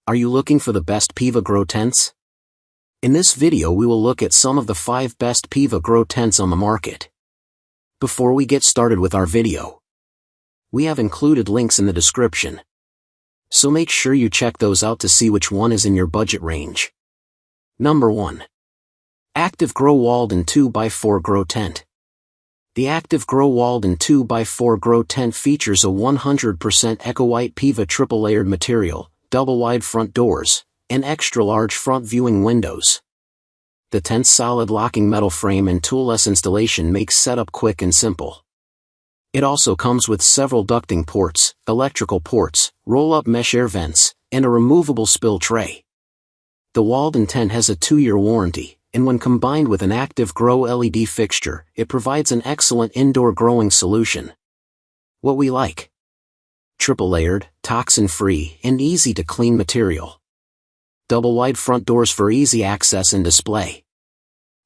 Are you looking for the best PEVA Grow Tents? In this video we will look at some of the 5 best PEVA Grow Tents on the market. Before we get started with our video, we have included links in the description, so make sure you check those out to see which one is in your budget range. Number 1. Active Grow Walden 2x4 Grow Tent. The Active Grow Walden 2x4 Grow Tent features a 100% Eco-White PEVA triple-layered material, double-wide front doors, and extra-large front viewing windows. The tent's solid locking metal frame and toolless installation makes setup quick and simple. It also comes with several ducting ports, electrical ports, roll-up mesh air vents, and a removable spill tray. The Walden tent has a 2-year warranty, and when combined with an Active Grow LED fixture, it provides an excellent indoor growing solution. What we like: triple-layered, toxin-free, and easy-to-clean material. Double-wide front doors for easy access and display.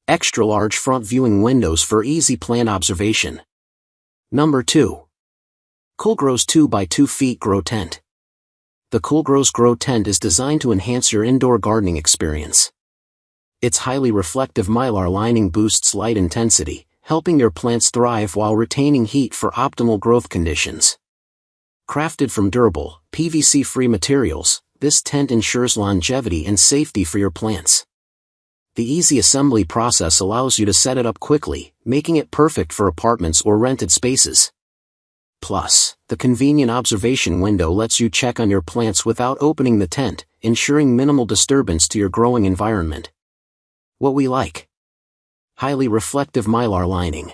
Extra-large front viewing windows for easy plant observation. Number 2. CoolGrows 2x2 feet Grow Tent. The CoolGrows Grow Tent is designed to enhance your indoor gardening experience. Its highly reflective mylar lining boosts light intensity, helping your plants thrive while retaining heat for optimal growth conditions. Crafted from durable, PVC-free materials, this tent ensures longevity and safety for your plants. The easy assembly process allows you to set it up quickly, making it perfect for apartments or rented spaces. Plus, the convenient observation window lets you check on your plants without opening the tent, ensuring minimal disturbance to your growing environment. What we like: highly reflective mylar lining.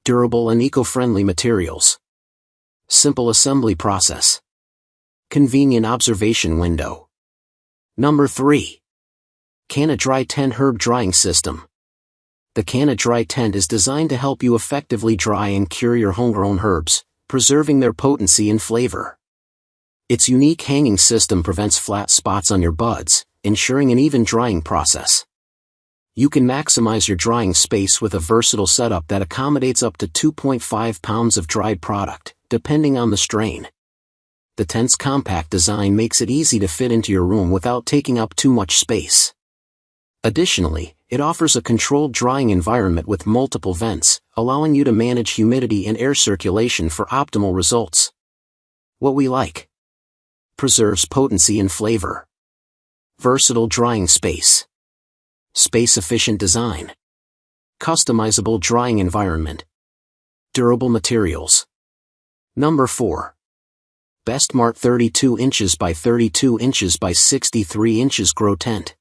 Durable and eco-friendly materials. Simple assembly process. Convenient observation window. Number 3. Canna Dry Tent Herb Drying System. The Canna Dry Tent is designed to help you effectively dry and cure your homegrown herbs, preserving their potency and flavor. Its unique hanging system prevents flat spots on your buds, ensuring an even drying process. You can maximize your drying space with a versatile setup that accommodates up to 2.5 pounds of dried product, depending on the strain. The tent's compact design makes it easy to fit into your room without taking up too much space. Additionally, it offers a controlled drying environment with multiple vents, allowing you to manage humidity and air circulation for optimal results. What we like: preserves potency and flavor. Versatile drying space. Space-efficient design. Customizable drying environment. Durable materials. Number 4. BestMart 32 inches by 32 inches by 63 inches Grow Tent.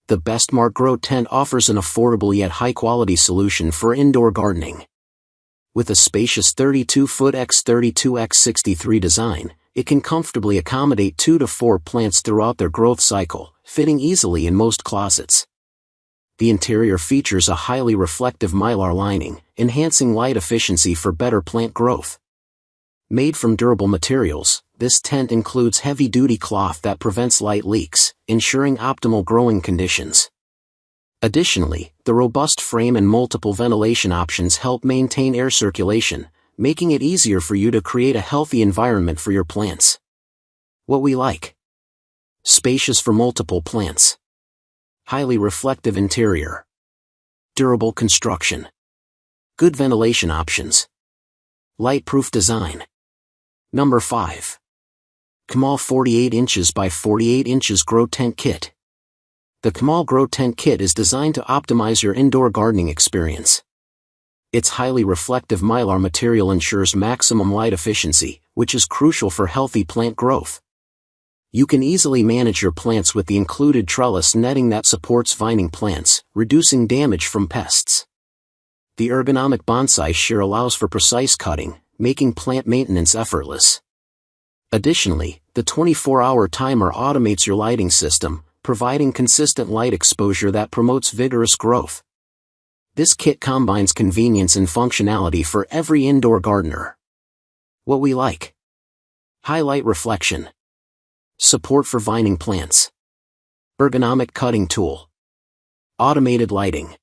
The BestMart Grow Tent offers an affordable yet high-quality solution for indoor gardening. With a spacious 32-foot x 32 x 63 design, it can comfortably accommodate 2 to 4 plants throughout their growth cycle, fitting easily in most closets. The interior features a highly reflective mylar lining, enhancing light efficiency for better plant growth. Made from durable materials, this tent includes heavy-duty cloth that prevents light leaks, ensuring optimal growing conditions. Additionally, the robust frame and multiple ventilation options help maintain air circulation, making it easier for you to create a healthy environment for your plants. What we like: spacious for multiple plants. Highly reflective interior. Durable construction. Good ventilation options. Light-proof design. Number 5. CDMALL 48 inches by 48 inches Grow Tent Kit. The CDMALL Grow Tent Kit is designed to optimize your indoor gardening experience. Its highly reflective mylar material ensures maximum light efficiency, which is crucial for healthy plant growth. You can easily manage your plants with the included trellis netting that supports vining plants, reducing damage from pests. The ergonomic bonsai shear allows for precise cutting, making plant maintenance effortless. Additionally, the 24-hour timer automates your lighting system, providing consistent light exposure that promotes vigorous growth. This kit combines convenience and functionality for every indoor gardener. What we like: high light reflection. Support for vining plants. Ergonomic cutting tool. Automated lighting.